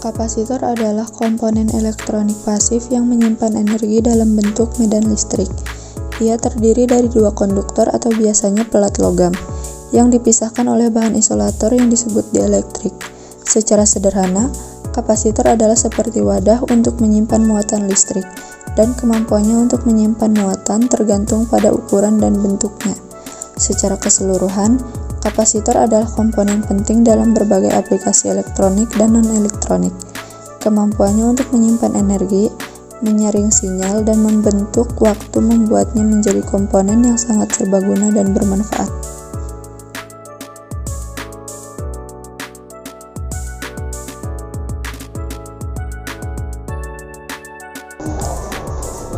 Kapasitor adalah komponen elektronik pasif yang menyimpan energi dalam bentuk medan listrik. Ia terdiri dari dua konduktor atau biasanya pelat logam, yang dipisahkan oleh bahan isolator yang disebut dielektrik. Secara sederhana, kapasitor adalah seperti wadah untuk menyimpan muatan listrik, dan kemampuannya untuk menyimpan muatan tergantung pada ukuran dan bentuknya. Secara keseluruhan, kapasitor adalah komponen penting dalam berbagai aplikasi elektronik dan non-elektronik. Kemampuannya untuk menyimpan energi, menyaring sinyal, dan membentuk waktu membuatnya menjadi komponen yang sangat serbaguna dan bermanfaat.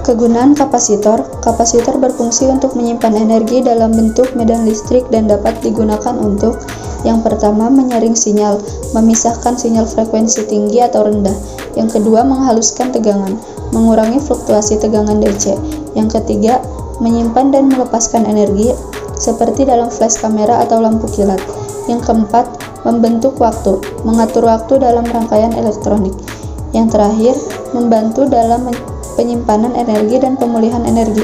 Kegunaan kapasitor. Kapasitor berfungsi untuk menyimpan energi dalam bentuk medan listrik dan dapat digunakan untuk: yang pertama, menyaring sinyal, memisahkan sinyal frekuensi tinggi atau rendah. Yang kedua, menghaluskan tegangan, mengurangi fluktuasi tegangan DC. Yang ketiga, menyimpan dan melepaskan energi, seperti dalam flash kamera atau lampu kilat. Yang keempat, membentuk waktu, mengatur waktu dalam rangkaian elektronik. Yang terakhir, membantu dalam penyimpanan energi dan pemulihan energi.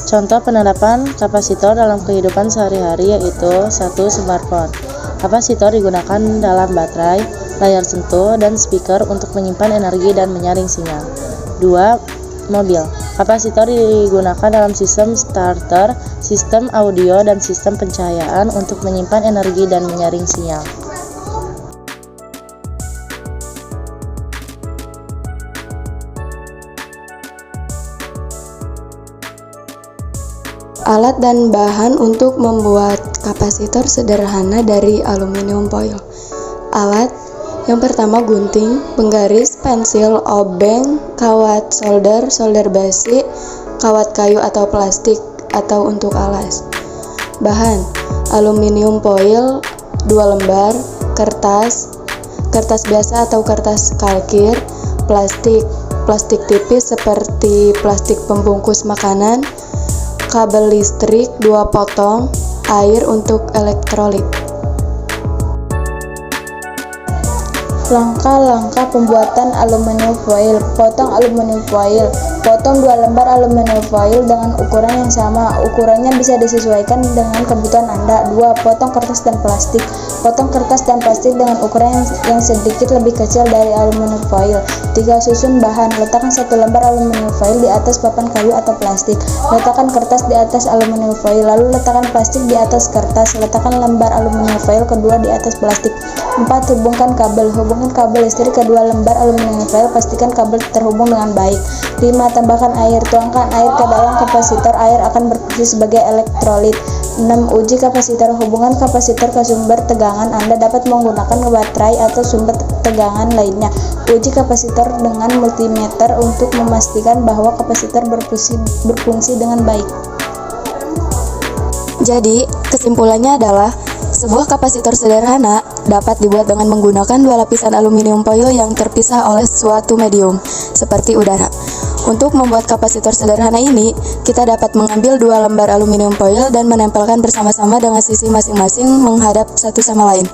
Contoh penerapan kapasitor dalam kehidupan sehari-hari yaitu: 1. Smartphone. Kapasitor digunakan dalam baterai, layar sentuh, dan speaker untuk menyimpan energi dan menyaring sinyal. 2. Mobil. Kapasitor digunakan dalam sistem starter, sistem audio, dan sistem pencahayaan untuk menyimpan energi dan menyaring sinyal. Alat dan bahan untuk membuat kapasitor sederhana dari aluminium foil. Alat yang pertama, gunting, penggaris, pensil, obeng, kawat solder, solder basi, kawat kayu atau plastik atau untuk alas. Bahan: aluminium foil 2 lembar, kertas biasa atau kertas kalkir, plastik tipis seperti plastik pembungkus makanan, kabel listrik 2 potong, air untuk elektrolit. Langkah-langkah pembuatan aluminium foil. Potong aluminium foil. Potong 2 lembar aluminium foil dengan ukuran yang sama. Ukurannya bisa disesuaikan dengan kebutuhan Anda. 2. Potong kertas dan plastik. Potong kertas dan plastik dengan ukuran yang sedikit lebih kecil dari aluminium foil. 3. Susun bahan. Letakkan 1 lembar aluminium foil di atas papan kayu atau plastik. Letakkan kertas di atas aluminium foil, lalu letakkan plastik di atas kertas. Letakkan lembar aluminium foil kedua di atas plastik. 4. Hubungkan kabel. Hubungkan kabel listrik kedua lembar aluminium foil, pastikan kabel terhubung dengan baik. 5. Tambahkan air. Tuangkan air ke dalam kapasitor. Air akan berfungsi sebagai elektrolit. 6. Uji kapasitor. Hubungan kapasitor ke sumber tegangan. Anda dapat menggunakan baterai atau sumber tegangan lainnya. Uji kapasitor dengan multimeter untuk memastikan bahwa kapasitor berfungsi dengan baik. Jadi, kesimpulannya adalah sebuah kapasitor sederhana dapat dibuat dengan menggunakan 2 lapisan aluminium foil yang terpisah oleh suatu medium, seperti udara. Untuk membuat kapasitor sederhana ini, kita dapat mengambil 2 lembar aluminium foil dan menempelkan bersama-sama dengan sisi masing-masing menghadap satu sama lain.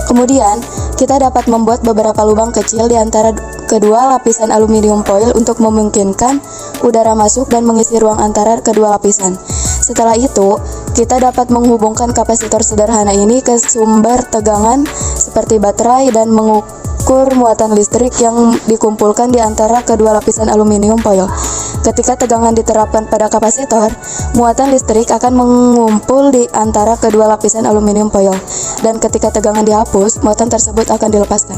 Kemudian, kita dapat membuat beberapa lubang kecil di antara kedua lapisan aluminium foil untuk memungkinkan udara masuk dan mengisi ruang antara kedua lapisan. Setelah itu, kita dapat menghubungkan kapasitor sederhana ini ke sumber tegangan seperti baterai dan mengukur muatan listrik yang dikumpulkan di antara kedua lapisan aluminium foil. Ketika tegangan diterapkan pada kapasitor, muatan listrik akan mengumpul di antara kedua lapisan aluminium foil, dan ketika tegangan dihapus, muatan tersebut akan dilepaskan.